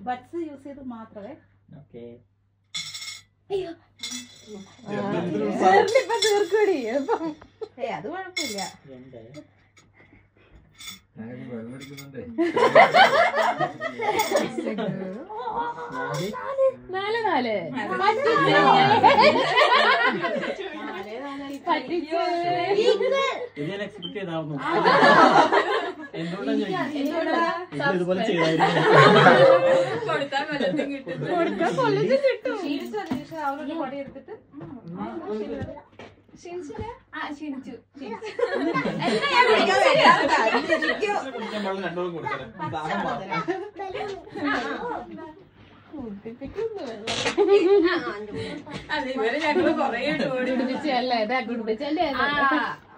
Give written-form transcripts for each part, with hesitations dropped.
Buds use ചെയ്ത് മാത്രമേ അത് കുഴപ്പമില്ല. ഇതുപോലെ ചെയ്തായിരുന്നു അവരുടെ പടി എടുത്തിട്ട്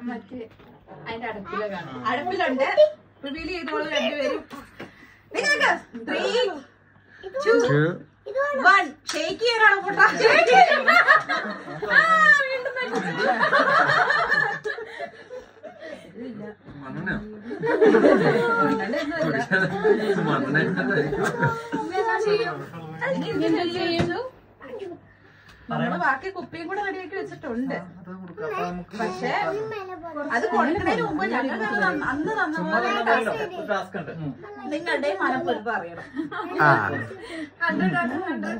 മറ്റേ അതിന്റെ അടുപ്പിലുണ്ട്. റിവീൽ ചെയ്തോളൂ രണ്ടുപേരും. 3, 2, 1 ഷേക്ക് ചെയ്യാനാണോ പൊട്ടാ? നമ്മള് ബാക്കി കുപ്പിയും കൂടെ റെഡിയാക്കി വെച്ചിട്ടുണ്ട്. പക്ഷെ അത് കൊടുക്കുന്നതിന് മുമ്പ് ഞങ്ങൾ അന്ന് തന്നപോലെ നിങ്ങളുടെ മനപ്പൊരുപ്പ് അറിയണം. 100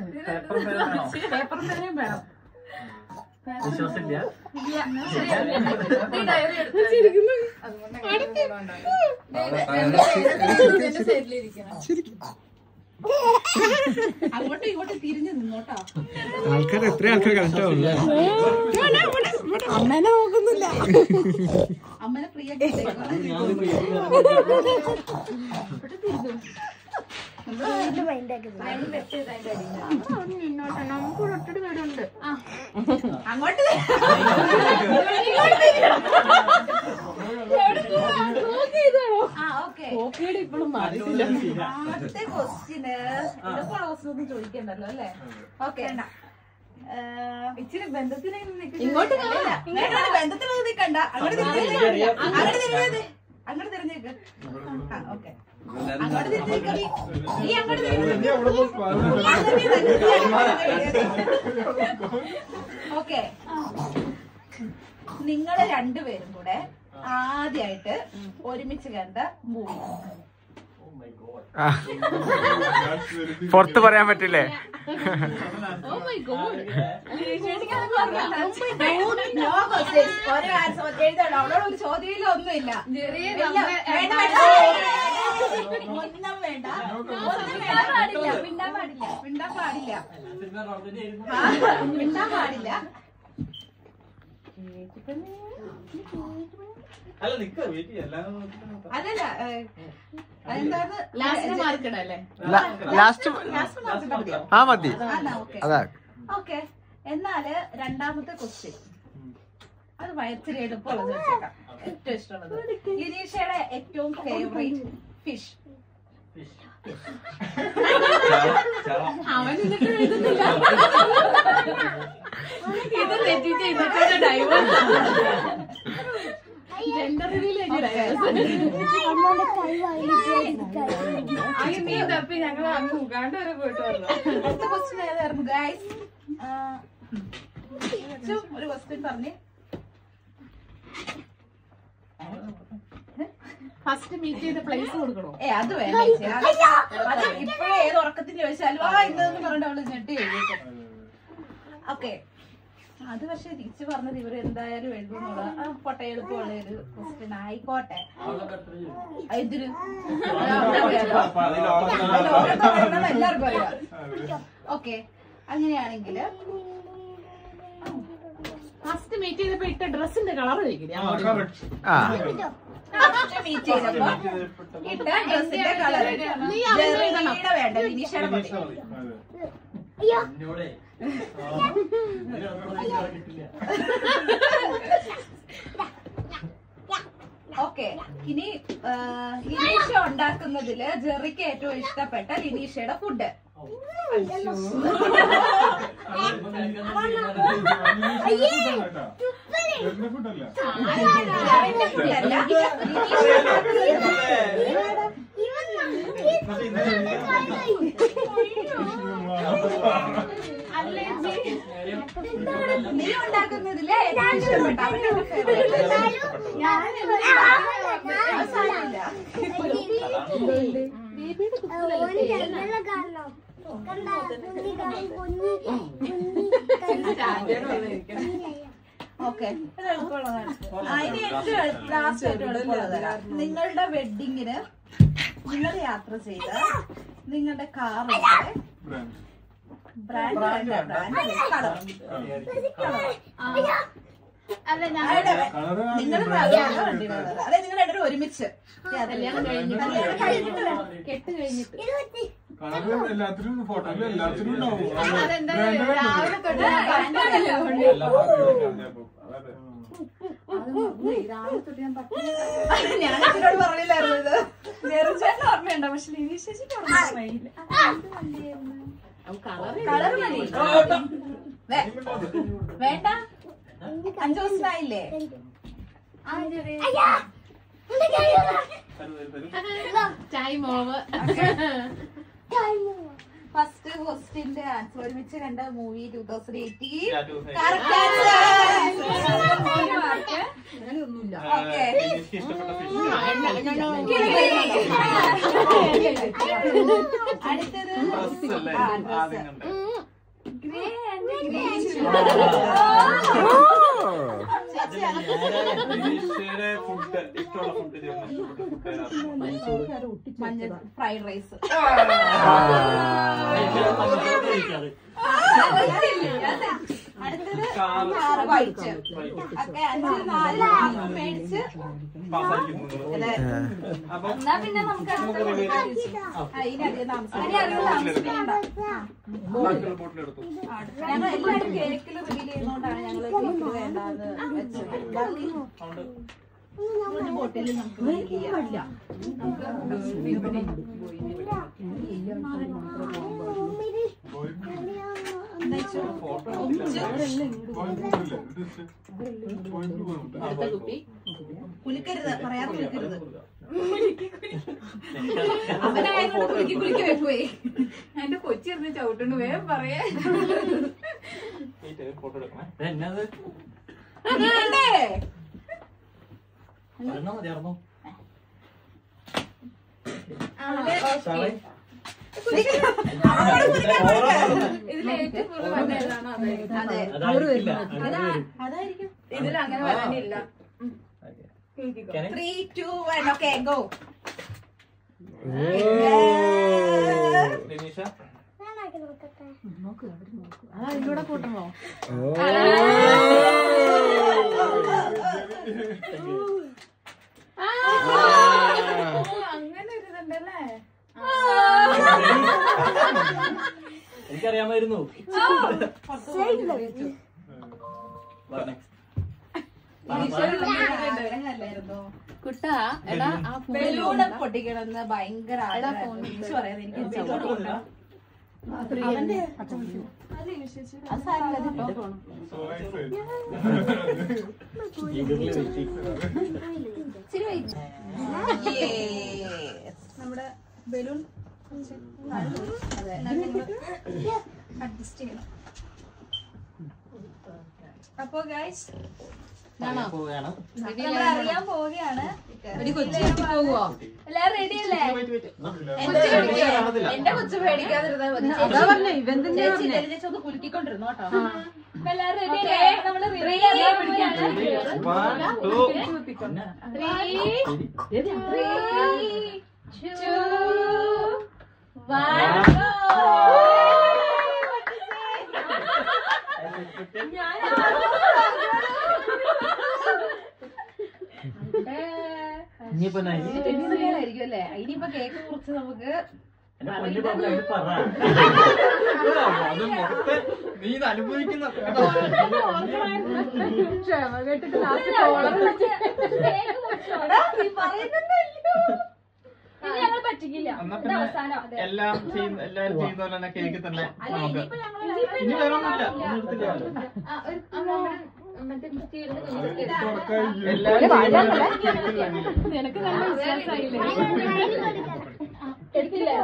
പേപ്പർ പേനയും വേണം. അങ്ങോട്ടും ഇങ്ങോട്ടും തിരിഞ്ഞു നിന്നോട്ടോ. ആൾക്കാർ എത്ര ആൾക്കാർ കറക്റ്റ് ആവുള്ളൂ. അമ്മേനെ നോക്കുന്നില്ല. അമ്മനെ ഫ്രീ ആക്കി നമുക്കൊരൊട്ടൊരു വീടുണ്ട്. അങ്ങോട്ട് ഇപ്പോഴും ആദ്യത്തെ ക്വസ്റ്റ്യന് ഇതൊക്കെ ഒന്നും ചോദിക്കണ്ടല്ലോ അല്ലേ? ഓക്കെ, ഇച്ചിരി ബന്ധത്തിന് ഇങ്ങോട്ട് ബന്ധത്തിനൊന്നും നിൽക്കണ്ട. അങ്ങോട്ട് തിരിഞ്ഞേക്ക്. ഓക്കെ, അങ്ങോട്ട് തിരിഞ്ഞേക്ക്. നീ അങ്ങോട്ട് ഓക്കെ. നിങ്ങള് രണ്ടുപേരും കൂടെ ആദ്യമായിട്ട് ഒരുമിച്ച് കണ്ട മൂവി പുറത്ത് പറയാൻ പറ്റില്ലേ? അവളോട് ഒരു ചോദ്യം ഒന്നുമില്ല. മിണ്ടാൻ പാടില്ല. അതല്ല, മതി. ഓക്കെ. എന്നാല് രണ്ടാമത്തെ ക്വസ്റ്റ്യൻ അത് വയറ്റിൽ എളുപ്പമുള്ളത് വെച്ചേക്കാം. ഏറ്റവും ഇഷ്ടമുള്ളത് ലിനീഷയുടെ ഏറ്റവും ഫേവറേറ്റ് ഫിഷ്. അവൻ ഇതിട്ട് എഴുതുന്നില്ല. ഇത് തെറ്റിച്ച് ഇന്നത്തെ ഡൈവേഴ്സ് ഞങ്ങൾ അങ്ങ് ഉഗാണ്ട വരെ പോയിട്ട് വന്നു. അടുത്ത ക്വസ്റ്റ്യൻ ഏതായിരുന്നു ഗൈസ്? ഒരു ക്വസ്റ്റ്യൻ പറഞ്ഞേ. ഫസ്റ്റ് മീറ്റ് ചെയ്ത പ്ലേസ് കൊടുക്കണോ? അത് വേണ്ട. അത് ഇപ്പോഴേ ഏത് ഉറക്കത്തിന് ചോദിച്ചാലും ഇതെന്ന് പറഞ്ഞിട്ട് അവള് ഞെട്ടി എഴുതിയേക്കും. ഓക്കെ, അത് പക്ഷെ തിരിച്ചു പറഞ്ഞത് ഇവര് എന്തായാലും എഴുതുന്നുള്ള പൊട്ട എളുപ്പമുള്ള ഒരു ക്വസ്റ്റ്യൻ ആയിക്കോട്ടെ. എന്തിന് എല്ലാവർക്കും അറിയാം. ഓക്കെ, അങ്ങനെയാണെങ്കില് ഫസ്റ്റ് മീറ്റ് ചെയ്തപ്പോ ഇട്ട ഡ്രസ്സിന്റെ കളർ മീറ്റ് ചെയ്തപ്പോ ഇട്ട ഡ്രസ്സിന്റെ കളർ വേണ്ട ലിനീഷയുടെ മതി. ഓക്കെ, ഇനി ലിനീഷ ഉണ്ടാക്കുന്നതില് ജെറിക്ക് ഏറ്റവും ഇഷ്ടപ്പെട്ട ലിനീഷയുടെ ഫുഡ്. നീ ഉണ്ടാക്കുന്നതില്ലേ ഇഷ്ടപ്പെട്ട ഓക്കെ അതിന് ഏറ്റവും ലാസ്റ്റ് ഏറ്റവും എളുപ്പമുള്ളത് തരാം. നിങ്ങളുടെ വെഡിങ്ങിന് നിങ്ങൾ യാത്ര ചെയ്ത് നിങ്ങളുടെ കാറിന്റെ ബ്രാൻഡ് അല്ല നിങ്ങൾ അതെ നിങ്ങൾ രണ്ടും ഒരുമിച്ച് കെട്ട് കഴിഞ്ഞിട്ട് എല്ലാത്തിനും ഫോട്ടോയിലും എല്ലാത്തിനും ഉണ്ടാവും. രാവിലെ തൊട്ട് ഞാൻ എന്നോട് പറഞ്ഞില്ലായിരുന്നു ഇത് ചേട്ടൻ ഓർമ്മയുണ്ടോ? പക്ഷെ ലിനീഷേച്ചിക്ക് ഓർമ്മയില്ല. കളർ മതി വേണ്ട 5 ദിവസമായില്ലേ? Time over. ഫസ്റ്റ് ക്വസ്റ്റ്യന്റെ ആൻസർ ഒരുമിച്ച് കണ്ട മൂവി 2018. അടുത്തത് മഞ്ഞ ഫ്രൈഡ് റൈസ്. അടുത്തത് വൈറ്റ്. ഒക്കെ 5-4 മേടിച്ച് എന്നാ പിന്നെ നമുക്ക് അതിനധികം താമസിക്കണ്ട. ഞങ്ങൾ എല്ലാവരും കേക്കിൽ റിവീൽ ചെയ്യുന്നോണ്ടാണ് ഞങ്ങൾ കേക്ക് വേണ്ടാന്ന് വെച്ചത്. ബാക്കി ഒരു ബോട്ടിൽ നമുക്ക് ചെയ്യാം. കുലിക്കരുത്, പറയാതെ കുലിക്കരുത്. അവനായതുകൊണ്ട് കുലുക്കി വെക്കുവേ. എന്റെ കൊച്ചിരുന്ന് ചവിട്ടുണ്ട്. വേഗം പറയേ. അതായിരിക്കും ഇതിൽ അങ്ങനെ വരാനില്ല. 3, 2, 1 ഓക്കെ ഗോ. ഇതിലൂടെ കൂട്ടണോ? അങ്ങനെ ഒരു ഇതുണ്ടല്ലേ. എനിക്കറിയാമായിരുന്നു. കുട്ടാ എടാ ബലൂണ് പൊട്ടിക്കണമെന്ന് ഭയങ്കര പറയാതെ എനിക്ക് നമ്മുടെ ബലൂൺ അഡ്ജസ്റ്റ് ചെയ്യണം. അപ്പൊ ഗൈസ് അറിയാൻ പോവുകയാണ്. എല്ലാരും റെഡി അല്ലേ? എന്റെ കൊച്ചു പേടിക്കാതിരുന്നാ മതി. ചേച്ചി ഒന്ന് കുലുക്കിക്കൊണ്ടിരുന്നു കേട്ടോ. എല്ലാരും റെഡി അല്ലേ? നമ്മള് ആയിരിക്കും അല്ലേ? ഇനിയിപ്പോ കേക്ക് കുറിച്ച് നമുക്ക് നീ ഇത് അനുഭവിക്കുന്ന എല്ലാരും ചെയ്യുന്ന പോലെ തന്നെ കേക്ക് തന്നെ നമുക്ക് ഇനി വേറെ ഒന്നുമില്ല. നിനക്ക് നല്ല വിശ്വാസമായില്ലേ? എടുക്കില്ലേ?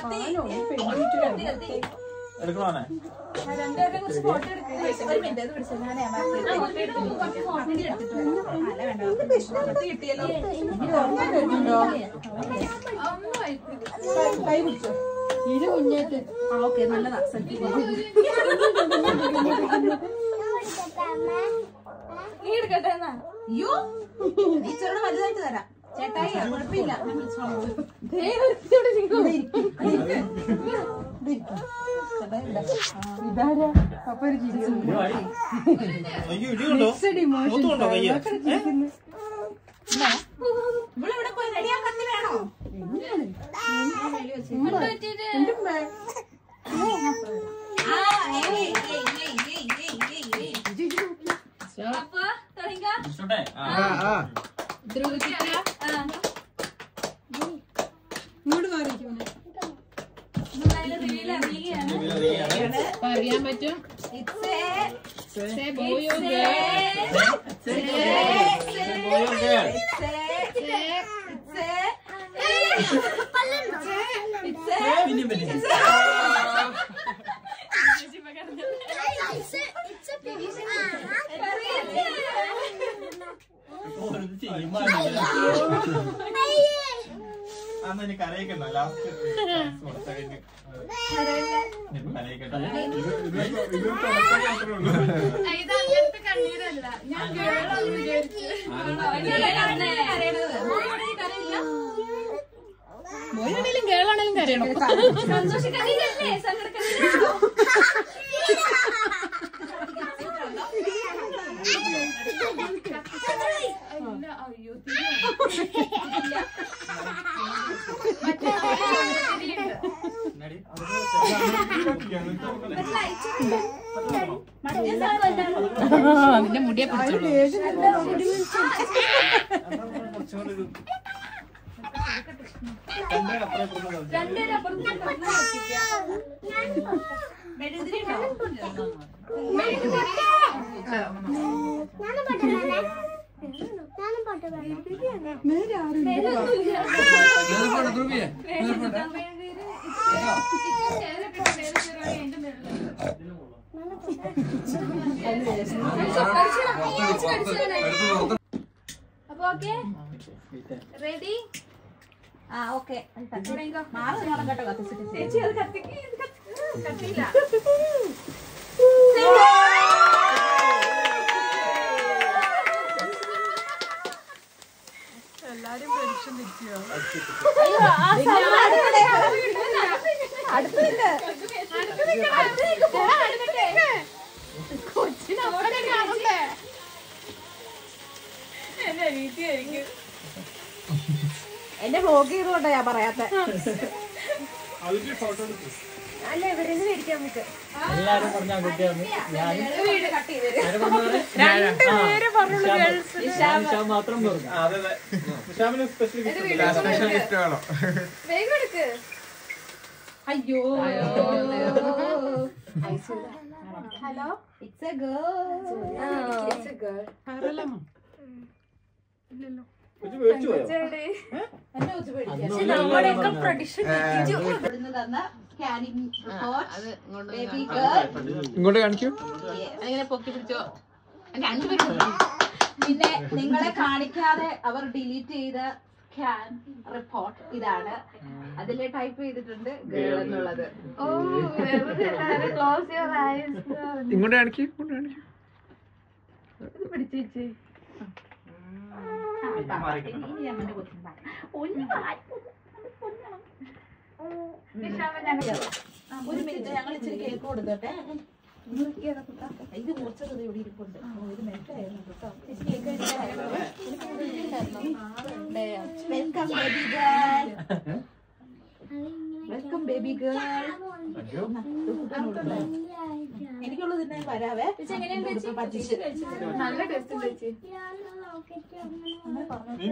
അതെയോ? എടുക്കണോനെ? ഓക്കെ നല്ലതാ. നീ എടുക്കട്ടെ എന്നാ. അയ്യോ ടീച്ചറോട് വലുതായിട്ട് തരാം. ചേട്ടായി കുഴപ്പമില്ല. അയ്യോ ഇടിയുണ്ടോ? മൂത്തുണ്ടോ കയ്യ? ഇവിടെ പോയി റെഡിയാക്കത്തി വേണോ? അറിയാൻ പറ്റും. അന്ന് എനിക്ക് കരയിക്കണ്ട. ലാസ്റ്റ് ഇതങ്ങനത്തെ കണ്ണീരല്ല. ഞാൻ കേളാന്ന് വിചാരിച്ചു. മോയാണേലും കേളാണേലും കരയണം. സന്തോഷക്കണ്ണീരല്ലേ? സങ്കടക്കണ്ണീരാണോ? അയ്യോ നിന്റെ മുടിയെ പിടിച്ചോളൂ. അപ്പൊ ഓക്കെ റെഡി? ആ ഓക്കെ മാറി നോളം കേട്ടോ. കത്തിച്ചിട്ട് ചേച്ചി അത് കത്തിക്കില്ല. എല്ലാരും പെൻഷൻ തിരിച്ചോ? എന്റെ വ്ലോഗ് ചെയ്തുകൊണ്ടാ ഞാൻ പറയാത്ത. അല്ല ഇവിടെ നിന്ന് മേടിക്കാൻ പറ്റും. എല്ലാരും പറഞ്ഞ കുട്ടിയാണ് മാത്രം പറഞ്ഞു. സ്പെഷ്യൽ ഗിഫ്റ്റ് വേണം. വേഗം എടുക്ക്. അയ്യോ ഹലോ ഇറ്റ്സ് എ ഗേൾ. ഇങ്ങോട്ട് കാണിക്കൂ. പിന്നെ നിങ്ങളെ കാണിക്കാതെ അവർ ഡിലീറ്റ് ചെയ്ത ക്യാൻ റിപ്പോർട്ട് ഇതാണ്. അതില് ടൈപ്പ് ചെയ്തിട്ടുണ്ട് ഗേൾ എന്നുള്ളത്. ഇങ്ങോട്ട് കാണിക്കൂ. ഇങ്ങോട്ട് കാണിക്കൂ. പിടിച്ചേച്ചി ഒരു മിനിറ്റ് ഞങ്ങൾ ഇച്ചിരി കേക്ക് കൊടുത്തോട്ടെ. ഇത് കുറച്ചത് ഇവിടെ ഇരിപ്പുണ്ട്. ഒരു മിനിറ്റ് ആയിരുന്നു കേട്ടോ. Welcome baby girl. Welcome baby girl. എനിക്കുള്ളത് തന്നെ വരാവേ. നല്ല ടേസ്റ്റ് ചേച്ചി. നീ